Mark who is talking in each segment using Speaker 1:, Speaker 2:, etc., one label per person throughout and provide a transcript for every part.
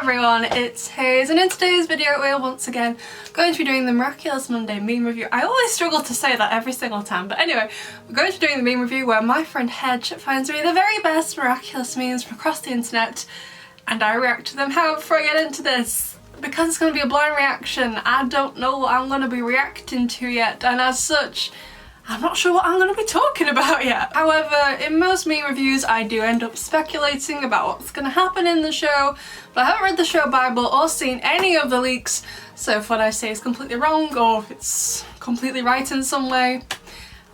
Speaker 1: everyone, it's Haze, and in today's video we're once again going to be doing the Miraculous Monday meme review. I always struggle to say that every single time, but anyway, we're going to be doing the meme review where my friend Hedge finds me the very best Miraculous memes from across the internet and I react to them. However, before I get into this, because it's going to be a blind reaction, I don't know what I'm going to be reacting to yet, and as such, I'm not sure what I'm going to be talking about yet. However, in most meme reviews I do end up speculating about what's going to happen in the show, but I haven't read the show Bible or seen any of the leaks, so if what I say is completely wrong or if it's completely right in some way,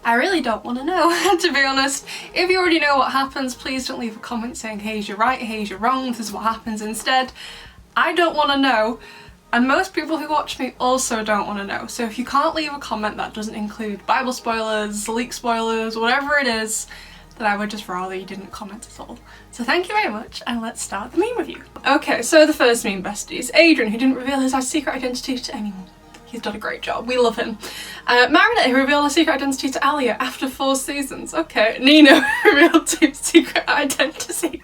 Speaker 1: I really don't want to know, to be honest. If you already know what happens, please don't leave a comment saying, Haze, you're right, Haze, you're wrong, this is what happens instead. I don't want to know. And most people who watch me also don't want to know, so if you can't leave a comment that doesn't include Bible spoilers, leak spoilers, whatever it is, then I would just rather you didn't comment at all. So thank you very much, and let's start the meme review. Okay, so the first meme, besties. Adrian, who didn't reveal his secret identity to anyone. He's done a great job, we love him. Marinette, who revealed her secret identity to Alia after 4 seasons. Okay, Nino, who revealed 2 secret identities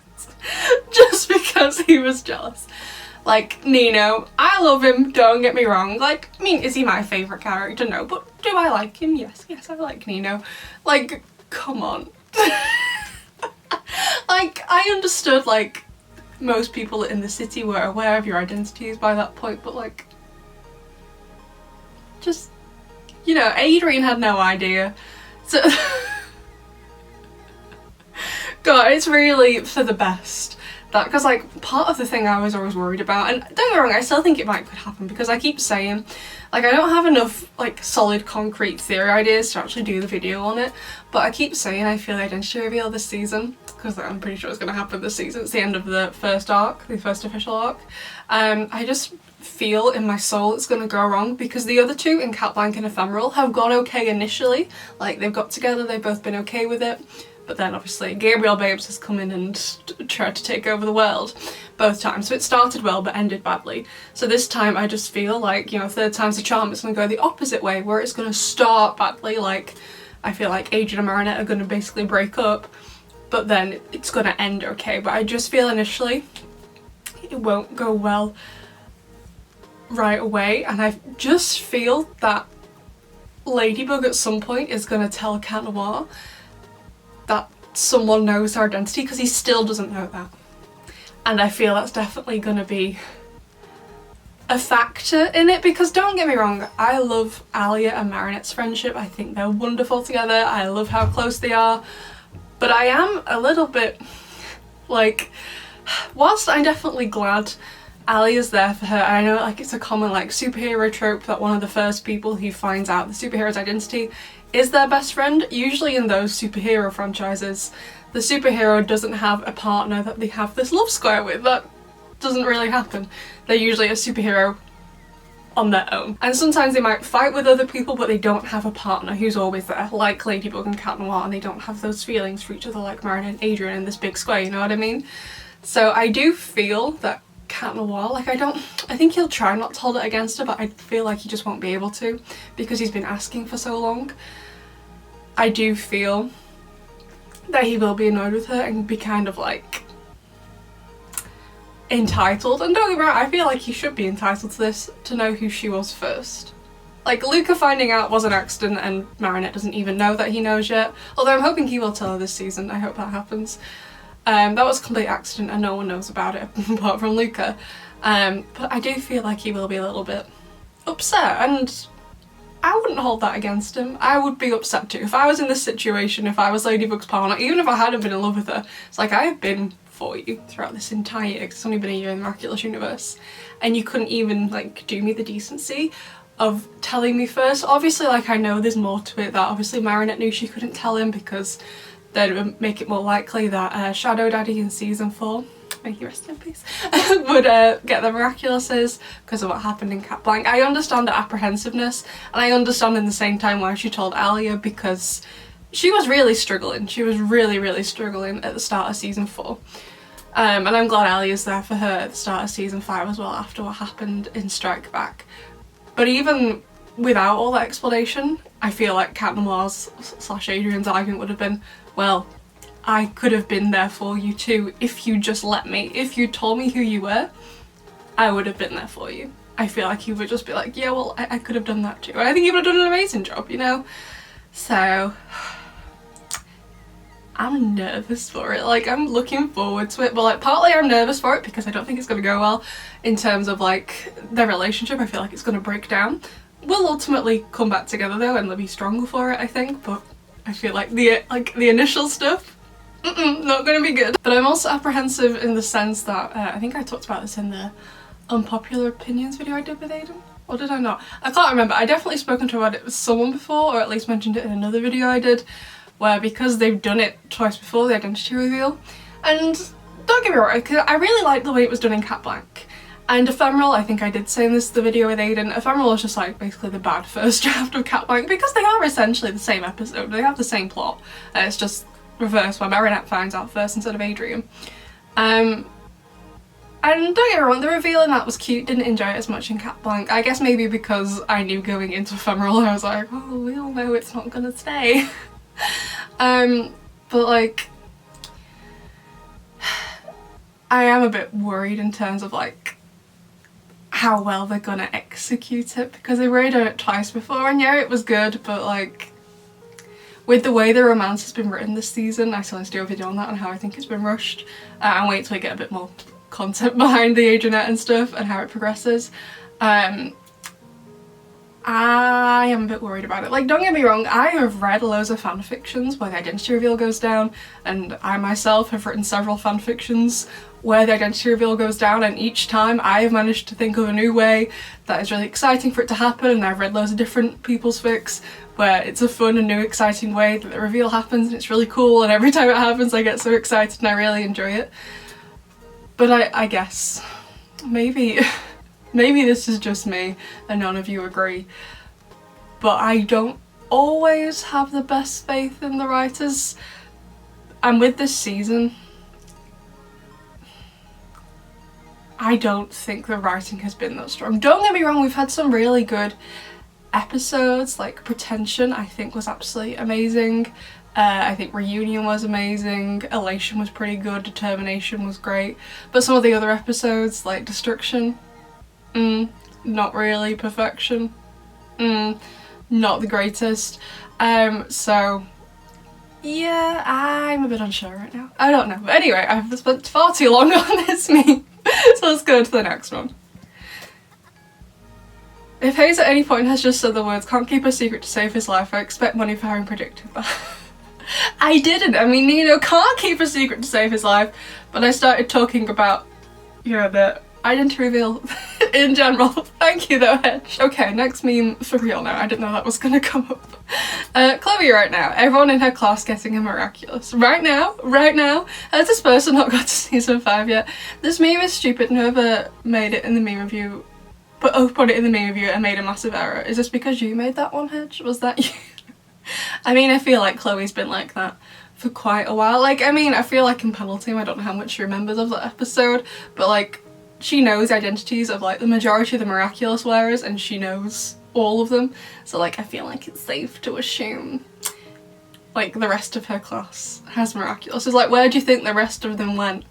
Speaker 1: just because he was jealous. Like, Nino, I love him, don't get me wrong. Like, I mean, is he my favourite character? No, but do I like him? Yes, I like Nino. Like, come on. Like, I understood, like, most people in the city were aware of your identities by that point, but like, just, you know, Adrian had no idea. So, God, it's really for the best. That, because like part of the thing I was always worried about, and don't get me wrong, I still think it might could happen because I keep saying, like, I don't have enough like solid concrete theory ideas to actually do the video on it, but I keep saying I feel identity reveal this season because I'm pretty sure it's going to happen this season. It's the end of the first arc, the first official arc. I just feel in my soul it's going to go wrong because the other two in Cat Blank and Ephemeral have gone okay initially, like they've got together, they've both been okay with it. But then obviously Gabriel Babes has come in and tried to take over the world both times. So it started well but ended badly. So this time I just feel like, you know, third time's a charm, it's going to go the opposite way where it's going to start badly. Like, I feel like Adrian and Marinette are going to basically break up, but then it's going to end okay. But I just feel initially it won't go well right away, and I just feel that Ladybug at some point is going to tell Cat Noir that someone knows her identity, because he still doesn't know that. And I feel that's definitely going to be a factor in it, because don't get me wrong, I love Alia and Marinette's friendship. I think they're wonderful together. I love how close they are. But I am a little bit like, whilst I'm definitely glad Alia's there for her, and I know like it's a common like superhero trope that one of the first people who finds out the superhero's identity is their best friend. Usually in those superhero franchises, the superhero doesn't have a partner that they have this love square with. That doesn't really happen. They're usually a superhero on their own. And sometimes they might fight with other people, but they don't have a partner who's always there, like Ladybug and Cat Noir, and they don't have those feelings for each other like Marinette and Adrian in this big square, you know what I mean? So I do feel that Cat Noir, like I think he'll try not to hold it against her, but I feel like he just won't be able to because he's been asking for so long. I do feel that he will be annoyed with her and be kind of like entitled, and don't get me wrong, I feel like he should be entitled to this, to know who she was first. Like, Luca finding out was an accident and Marinette doesn't even know that he knows yet, although I'm hoping he will tell her this season. I hope that happens. That was a complete accident and no one knows about it apart from Luca. But I do feel like he will be a little bit upset, and I wouldn't hold that against him. I would be upset too. If I was in this situation, if I was Ladybug's partner, even if I hadn't been in love with her, it's like, I have been for you throughout this entire year, 'cause it's only been a year in the Miraculous universe, and you couldn't even like do me the decency of telling me first. Obviously, like, I know there's more to it, that obviously Marinette knew she couldn't tell him because that would make it more likely that Shadow Daddy in season 4, may he rest in peace, would get the Miraculouses because of what happened in Cat Blank. I understand the apprehensiveness, and I understand in the same time why she told Alia, because she was really struggling. She was really struggling at the start of season 4. And I'm glad Alia's there for her at the start of season 5 as well, after what happened in Strike Back. But even without all that explanation, I feel like Cat Noir's / Adrian's argument would have been, well, I could have been there for you too if you just let me. If you told me who you were, I would have been there for you. I feel like he would just be like, yeah, well, I could have done that too. And I think he would have done an amazing job, you know? So, I'm nervous for it. Like, I'm looking forward to it, but like, partly I'm nervous for it because I don't think it's going to go well in terms of like their relationship. I feel like it's going to break down. We'll ultimately come back together though, and they'll be stronger for it, I think, but I feel like the initial stuff, not going to be good. But I'm also apprehensive in the sense that, I think I talked about this in the unpopular opinions video I did with Aiden, or did I not? I can't remember. I definitely spoken to about it with someone before, or at least mentioned it in another video I did, where because they've done it twice before, the identity reveal, and don't get me wrong, I really liked the way it was done in Cat Blank. And Ephemeral, I think I did say in this the video with Aiden, Ephemeral is just like basically the bad first draft of Cat Blank, because they are essentially the same episode, they have the same plot, it's just reversed where Marinette finds out first instead of Adrian. And don't get me wrong, the reveal in that was cute, didn't enjoy it as much in Cat Blank. I guess maybe because I knew going into Ephemeral I was like, oh, we all know it's not gonna stay. But like, I am a bit worried in terms of like how well they're gonna execute it, because they've already done it twice before, and yeah, it was good, but like, with the way the romance has been written this season, I still need to do a video on that and how I think it's been rushed, and wait till I get a bit more content behind the Adrianette and stuff and how it progresses. I am a bit worried about it. Like, don't get me wrong, I have read loads of fanfictions where the identity reveal goes down, and I myself have written several fanfictions where the identity reveal goes down, and each time I have managed to think of a new way that is really exciting for it to happen, and I've read loads of different people's fics where it's a fun and new exciting way that the reveal happens, and it's really cool, and every time it happens I get so excited and I really enjoy it. But I guess maybe this is just me and none of you agree, but I don't always have the best faith in the writers, and with this season I don't think the writing has been that strong. Don't get me wrong, we've had some really good episodes, like Pretension I think was absolutely amazing. I think Reunion was amazing, Elation was pretty good, Determination was great, but some of the other episodes like Destruction, not really, Perfection, not the greatest. So yeah, I'm a bit unsure right now. I don't know, but anyway, I've spent far too long on this meme, so let's go to the next one. If Haze at any point has just said the words "can't keep a secret to save his life," I expect money for having predicted that. I didn't. I mean, you know, can't keep a secret to save his life, but I started talking about, you know, the identity reveal in general. Thank you though, Hedge. Okay, next meme for real now. I didn't know that was gonna come up. Chloe right now. Everyone in her class getting a Miraculous. Right now, has this person not got to season 5 yet? This meme is stupid. Whoever made it in the meme review, put it in the meme review and made a massive error. Is this because you made that one, Hedge? Was that you? I mean, I feel like Chloe's been like that for quite a while. Like, I mean, I feel like in Penalty, I don't know how much she remembers of that episode, but like, she knows identities of like the majority of the Miraculous wearers, and she knows all of them. So like, I feel like it's safe to assume like the rest of her class has Miraculous. It's like, where do you think the rest of them went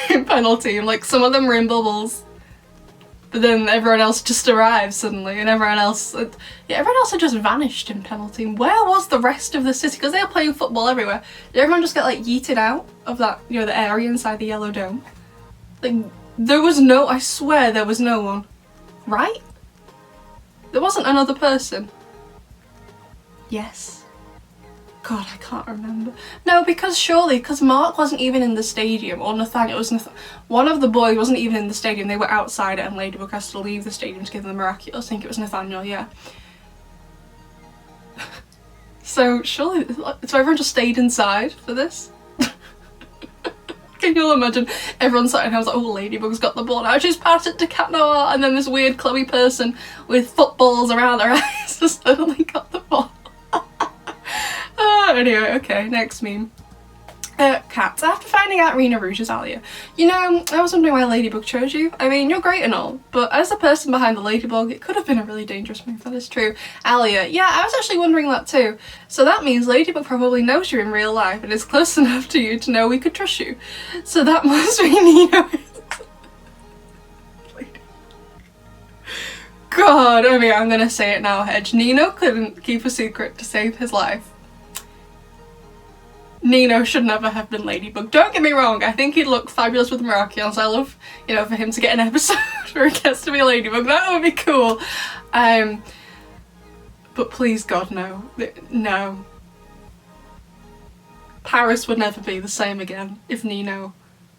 Speaker 1: in Penalty? And like, some of them were in bubbles, but then everyone else just arrived suddenly, and everyone else had just vanished in Penalty. Where was the rest of the city? Because they were playing football everywhere. Did everyone just get like yeeted out of that, you know, the area inside the Yellow Dome? Like, there was no, I swear there was no one. Right? There wasn't another person. Yes. God, I can't remember. No, because Mark wasn't even in the stadium, or Nathaniel was one of the boys wasn't even in the stadium. They were outside it, and Ladybug has to leave the stadium to give them the Miraculous. I think it was Nathaniel, yeah. So surely, so everyone just stayed inside for this? Can you imagine everyone sat and I was like, oh, Ladybug's got the ball now, she's passed it to Cat Noir, and then this weird Chloe person with footballs around her eyes just suddenly got the ball. Anyway, okay, next meme. Cats. After finding out Rena Rouge is Alia, you know, I was wondering why Ladybug chose you. I mean, you're great and all, but as the person behind the Ladybug, it could have been a really dangerous move. That is true. Alia, yeah, I was actually wondering that too. So that means Ladybug probably knows you in real life and is close enough to you to know we could trust you. So that must mean you know. Like, God, I mean, I'm gonna say it now, Hedge. Nino couldn't keep a secret to save his life. Nino should never have been Ladybug. Don't get me wrong, I think he'd look fabulous with Miraculous. I love, you know, for him to get an episode where he gets to be Ladybug. That would be cool. But please God, no. No. Paris would never be the same again if Nino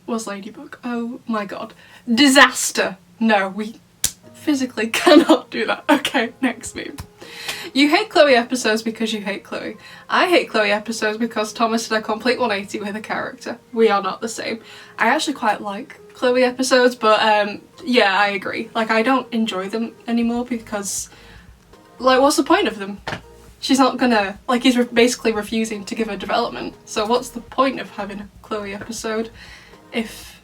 Speaker 1: was Ladybug. Oh my God. Disaster. No, we physically cannot do that. Okay, next meme. You hate Chloe episodes because you hate Chloe. I hate Chloe episodes because Thomas did a complete 180 with a character. We are not the same. I actually quite like Chloe episodes, but yeah, I agree. Like, I don't enjoy them anymore because, like, what's the point of them? She's not gonna, like, he's basically refusing to give her development. So what's the point of having a Chloe episode if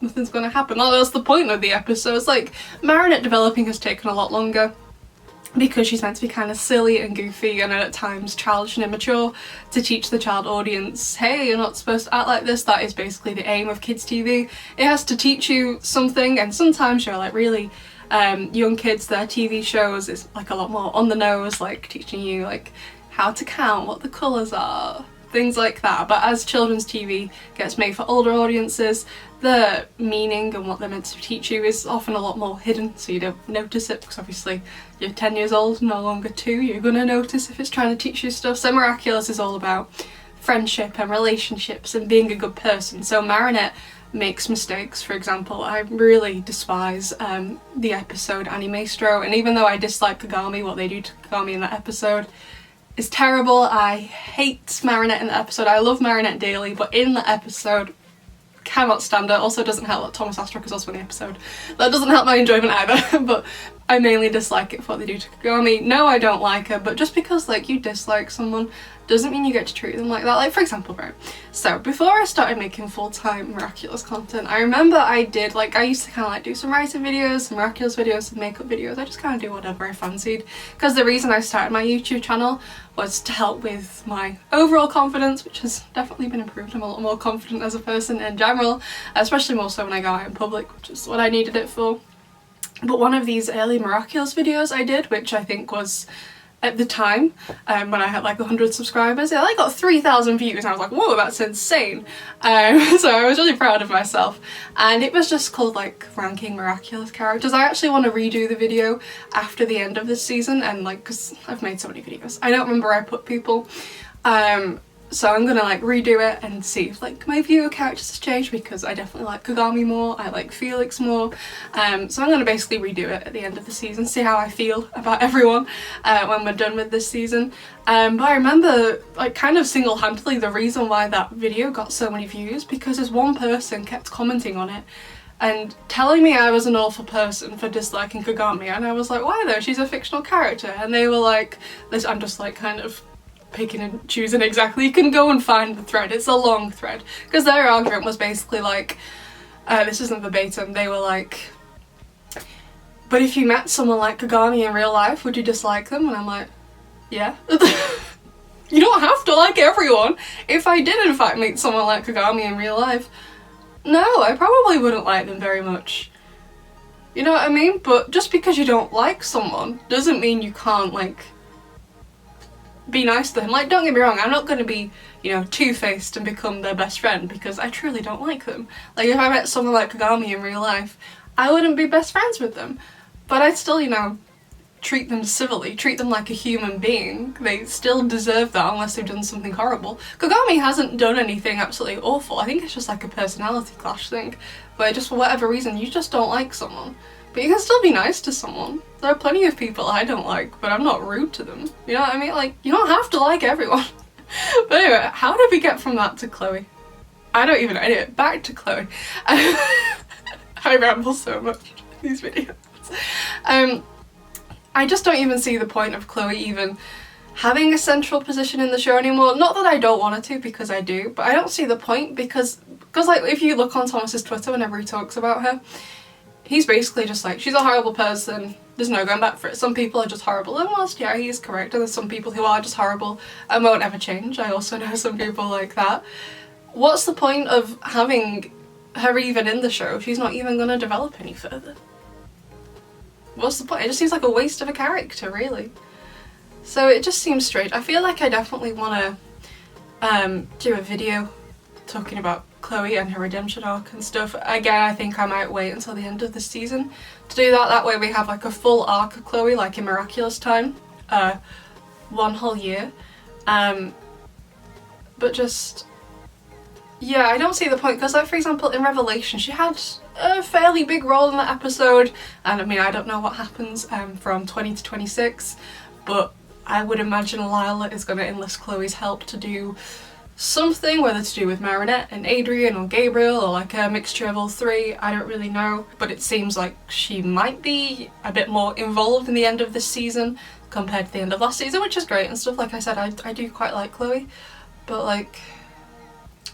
Speaker 1: nothing's gonna happen? Well, that's the point of the episodes. Like, Marinette developing has taken a lot longer because she's meant to be kind of silly and goofy and at times childish and immature, to teach the child audience, hey, you're not supposed to act like this. That is basically the aim of kids TV. It has to teach you something, and sometimes you're like really young kids, their TV shows is like a lot more on the nose, like teaching you like how to count, what the colours are, things like that. But as children's TV gets made for older audiences, the meaning and what they're meant to teach you is often a lot more hidden, so you don't notice it, because obviously you're 10 years old, no longer 2, you're gonna notice if it's trying to teach you stuff. So Miraculous is all about friendship and relationships and being a good person. So Marinette makes mistakes. For example, I really despise the episode Animestro, and even though I dislike Kagami, what they do to Kagami in that episode is terrible. I hate Marinette in the episode. I love Marinette daily, but in the episode, cannot stand her. Also doesn't help that Thomas Astruc is also in the episode. That doesn't help my enjoyment either, but I mainly dislike it for what they do to Kagami. No, I don't like her, but just because like you dislike someone doesn't mean you get to treat them like that. Like, for example, right, so before I started making full-time Miraculous content, I remember I used to kind of like do some writing videos, some Miraculous videos, some makeup videos. I just kind of do whatever I fancied, because the reason I started my YouTube channel was to help with my overall confidence, which has definitely been improved. I'm a lot more confident as a person in general, especially more so when I go out in public, which is what I needed it for. But one of these early Miraculous videos I did, which I think was at the time, when I had like 100 subscribers, it like got 3,000 views, and I was like, whoa, that's insane. So I was really proud of myself, and it was just called like ranking Miraculous characters. I actually want to redo the video after the end of this season, and like, because I've made so many videos, I don't remember where I put people. So I'm gonna like redo it and see if like my view of characters has changed, because I definitely like Kagami more, I like Felix more. So I'm gonna basically redo it at the end of the season, see how I feel about everyone when we're done with this season. But I remember like kind of single-handedly the reason why that video got so many views, because this one person kept commenting on it and telling me I was an awful person for disliking Kagami, and I was like, why though? She's a fictional character. And they were like, this, I'm just like kind of picking and choosing exactly. You can go and find the thread, it's a long thread, because their argument was basically like, this isn't verbatim, they were like, but if you met someone like Kagami in real life, would you dislike them? And I'm like, yeah. You don't have to like everyone. If I did in fact meet someone like Kagami in real life, no, I probably wouldn't like them very much. You know what I mean? But just because you don't like someone doesn't mean you can't like be nice to them. Like, don't get me wrong, I'm not going to be, you know, two-faced and become their best friend, because I truly don't like them. Like, if I met someone like Kagami in real life, I wouldn't be best friends with them, but I'd still, you know, treat them civilly, treat them like a human being. They still deserve that unless they've done something horrible. Kagami hasn't done anything absolutely awful. I think it's just like a personality clash thing, where just for whatever reason you just don't like someone. But you can still be nice to someone. There are plenty of people I don't like, but I'm not rude to them. You know what I mean? Like, you don't have to like everyone. But anyway, how did we get from that to Chloe? I don't even know. Anyway, back to Chloe. I ramble so much in these videos. I just don't even see the point of Chloe even having a central position in the show anymore. Not that I don't want her to, because I do, but I don't see the point, because like, if you look on Thomas's Twitter whenever he talks about her, he's basically just like, she's a horrible person, there's no going back for it. Some people are just horrible, and whilst yeah, he is correct, and there's some people who are just horrible and won't ever change. I also know some people like that. What's the point of having her even in the show if she's not even going to develop any further? what's the point? It just seems like a waste of a character, really. So it just seems strange. I feel like I definitely want to do a video talking about Chloe and her redemption arc and stuff. Again, I think I might wait until the end of the season to do that. That way we have like a full arc of Chloe, like in Miraculous time, 1 whole year. But just, yeah, I don't see the point, because like for example in Revelation she had a fairly big role in that episode, and I mean I don't know what happens from 20 to 26, but I would imagine Lila is going to enlist Chloe's help to do something, whether to do with Marinette and Adrian or Gabriel or like a mixture of all three, I don't really know, but it seems like she might be a bit more involved in the end of this season compared to the end of last season, which is great and stuff. Like I said, I do quite like Chloe, but like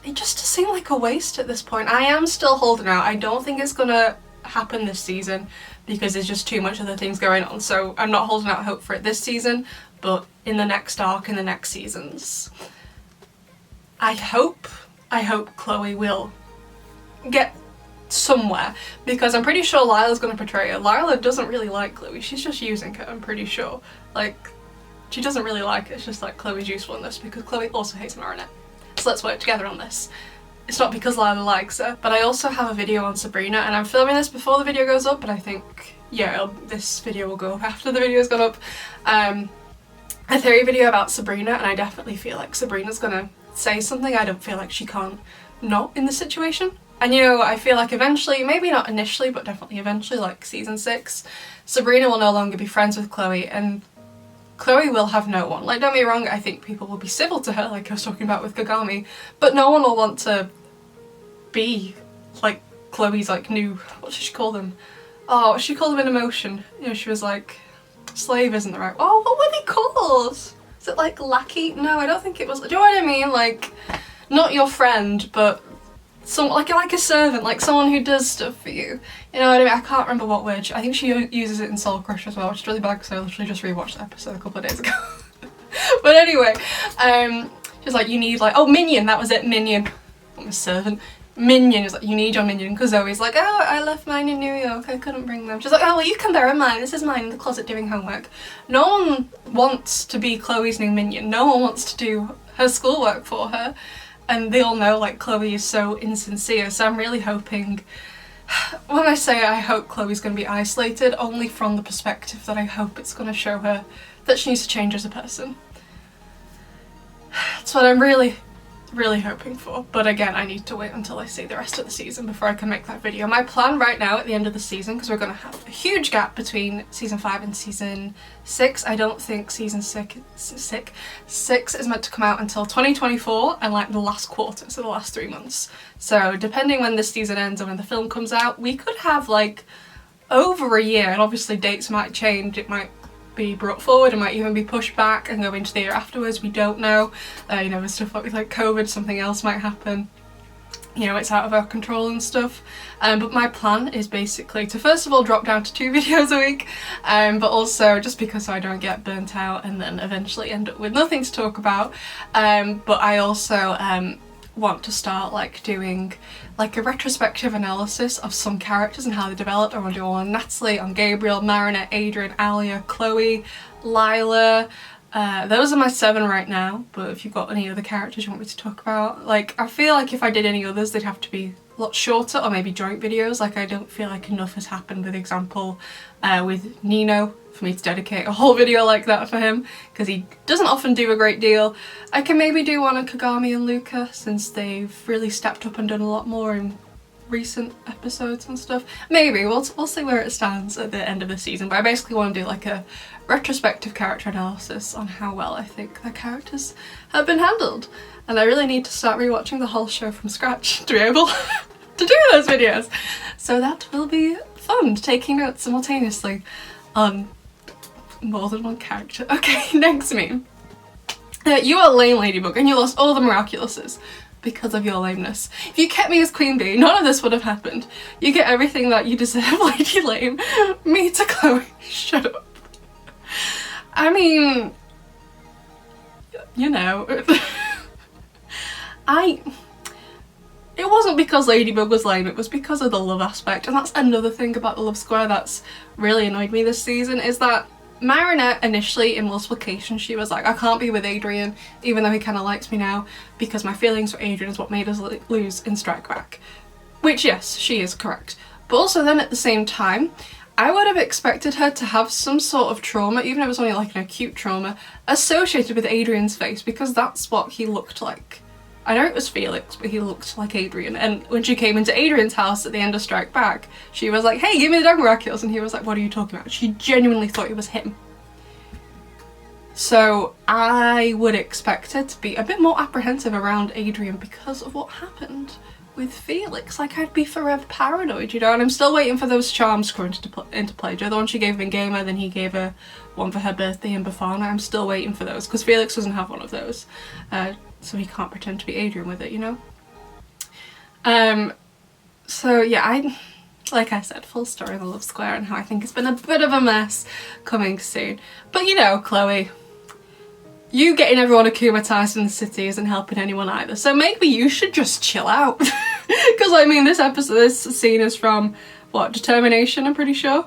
Speaker 1: it just does seem like a waste at this point. I am still holding out. I don't think it's gonna happen this season because there's just too much other things going on, so I'm not holding out hope for it this season, but in the next arc, in the next seasons, I hope Chloe will get somewhere, because I'm pretty sure Lila's going to portray her. Lila doesn't really like Chloe, she's just using her, I'm pretty sure. Like, she doesn't really like her, it's just like Chloe's useful in this because Chloe also hates Marinette. So let's work together on this. It's not because Lila likes her. But I also have a video on Sabrina, and I'm filming this before the video goes up, but I think, yeah, this video will go up after the video's gone up. A theory video about Sabrina, and I definitely feel like Sabrina's gonna say something. I don't feel like she can't not in this situation. And you know, I feel like eventually, maybe not initially, but definitely eventually, like season 6, Sabrina will no longer be friends with Chloe, and Chloe will have no one. Like, don't get me wrong, I think people will be civil to her, like I was talking about with Kagami, but no one will want to be like Chloe's like new, what did she call them? Oh, she called them in Emotion. You know, she was like, slave isn't the right, oh, what were they called? Is it like lackey? No, I don't think it was. Do you know what I mean? Like, not your friend, but some like a servant, like someone who does stuff for you. You know what I mean? I can't remember what word. I think she uses it in Soul Crusher as well, which is really bad because I literally just rewatched the episode a couple of days ago. But anyway, she's like, you need like, oh, minion, that was it, minion. I'm a servant. Minion is like, you need your minion, because Zoe's like, oh, I left mine in New York, I couldn't bring them. She's like, oh, well, you can borrow mine, this is mine in the closet doing homework. No one wants to be Chloe's new minion, no one wants to do her schoolwork for her, and they all know like Chloe is so insincere, so I'm really hoping, when I say I hope Chloe's going to be isolated, only from the perspective that I hope it's going to show her that she needs to change as a person. That's what I'm really hoping for, but again, I need to wait until I see the rest of the season before I can make that video. My plan right now at the end of the season, because we're going to have a huge gap between season 5 and season 6, I don't think season 6 is meant to come out until 2024 and like the last quarter, so the last 3 months. So depending when this season ends and when the film comes out, we could have like over a year, and obviously dates might change, it might be brought forward, it might even be pushed back and go into the year afterwards, we don't know. You know, with stuff like COVID, something else might happen. You know, it's out of our control and stuff. But my plan is basically to first of all drop down to 2 videos a week, but also just because I don't get burnt out and then eventually end up with nothing to talk about. But I also want to start like doing like a retrospective analysis of some characters and how they developed. I want to do on Natalie, on Gabriel, Marinette, Adrian, Alia, Chloe, Lila. Those are my 7 right now, but if you've got any other characters you want me to talk about, like I feel like if I did any others they'd have to be a lot shorter, or maybe joint videos. Like I don't feel like enough has happened, with example with Nino, for me to dedicate a whole video like that for him, because he doesn't often do a great deal. I can maybe do one on Kagami and Luca, since they've really stepped up and done a lot more in recent episodes and stuff. Maybe, we'll see where it stands at the end of the season, but I basically want to do like a retrospective character analysis on how well I think the characters have been handled. And I really need to start rewatching the whole show from scratch to be able to do those videos. So that will be fun, taking notes simultaneously on more than one character. Okay, next meme. You are lame, Ladybug, and you lost all the Miraculouses because of your lameness. If you kept me as Queen Bee, none of this would have happened. You get everything that you deserve, Lady Lame. Me to Chloe, shut up. I mean, you know, it wasn't because Ladybug was lame, it was because of the love aspect. And that's another thing about the love square that's really annoyed me this season, is that Marinette initially in multiplication she was like, I can't be with Adrian even though he kind of likes me now because my feelings for Adrian is what made us lose in Strike Back. Which yes, she is correct. But also then at the same time, I would have expected her to have some sort of trauma, even if it was only like an acute trauma, associated with Adrian's face, because that's what he looked like. I know it was Felix, but he looked like Adrian. And when she came into Adrian's house at the end of Strike Back, she was like, hey, give me the dog Miraculous. And he was like, what are you talking about? She genuinely thought it was him. So I would expect her to be a bit more apprehensive around Adrian because of what happened with Felix. Like, I'd be forever paranoid, you know, and I'm still waiting for those charms to come into play. The one she gave him in Gamer, then he gave her one for her birthday in Bafana. I'm still waiting for those, because Felix doesn't have one of those. So he can't pretend to be Adrian with it, you know? So yeah, like I said, full story on the love square and how I think it's been a bit of a mess coming soon. But you know, Chloe, you getting everyone akumatized in the city isn't helping anyone either, so maybe you should just chill out. Because I mean, this scene is from, what, Determination, I'm pretty sure?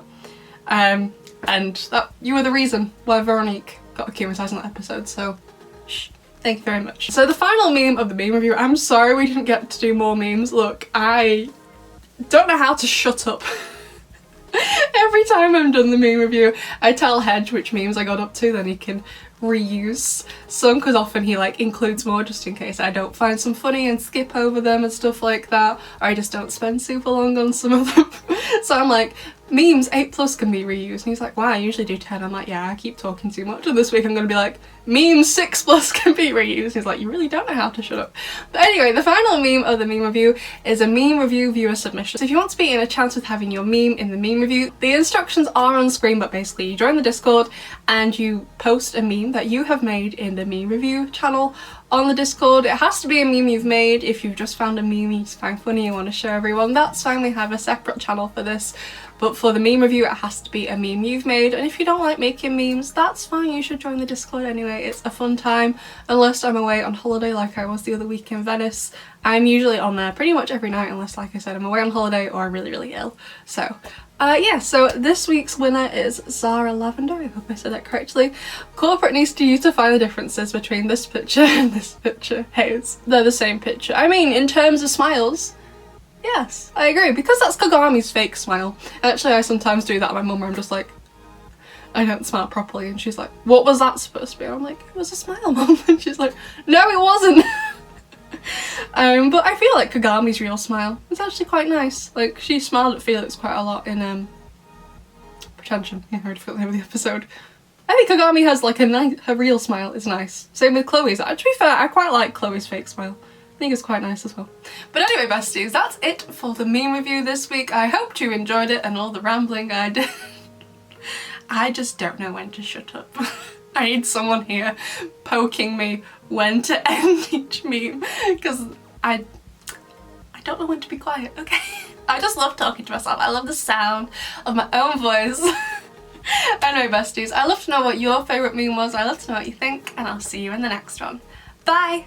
Speaker 1: And that you were the reason why Veronique got akumatized in that episode, so shh. Thank you very much. So the final meme of the meme review, I'm sorry we didn't get to do more memes. Look, I don't know how to shut up. Every time I'm done the meme review, I tell Hedge which memes I got up to, then he can reuse some, because often he like includes more just in case I don't find some funny and skip over them and stuff like that, or I just don't spend super long on some of them. So I'm like, memes 8+ can be reused, and he's like, wow, I usually do 10. I'm like, yeah, I keep talking too much, and this week I'm gonna be like, memes 6+ can be reused. He's like, you really don't know how to shut up. But anyway, the final meme of the meme review is a meme review viewer submission. So if you want to be in a chance with having your meme in the meme review, the instructions are on screen, but basically you join the Discord and you post a meme that you have made in the meme review channel on the Discord. It has to be a meme you've made. If you've just found a meme you find funny, you want to show everyone, that's fine, we have a separate channel for this. But for the meme review, it has to be a meme you've made. And if you don't like making memes, that's fine, you should join the Discord anyway. It's a fun time, unless I'm away on holiday like I was the other week in Venice. I'm usually on there pretty much every night, unless, like I said, I'm away on holiday or I'm really, really ill. So yeah, so this week's winner is Zara Lavender, I hope I said that correctly. Corporate needs you to find the differences between this picture and this picture. Haze. They're the same picture. I mean, in terms of smiles, yes, I agree, because that's Kagami's fake smile. Actually, I sometimes do that at my mum where I'm just like, I don't smile properly, and she's like, what was that supposed to be? I'm like, it was a smile, mum. And she's like, no, it wasn't. But I feel like Kagami's real smile is actually quite nice. Like, she smiled at Felix quite a lot in Pretension. Yeah, I already forgot the name of the episode. I think Kagami has like her real smile is nice. Same with Chloe's. To be fair, I quite like Chloe's fake smile. I think it's quite nice as well. But anyway, besties, that's it for the meme review this week. I hope you enjoyed it and all the rambling I did. I just don't know when to shut up. I need someone here poking me when to end each meme, because I don't know when to be quiet, okay? I just love talking to myself. I love the sound of my own voice. Anyway, besties, I'd love to know what your favourite meme was. I'd love to know what you think, and I'll see you in the next one. Bye!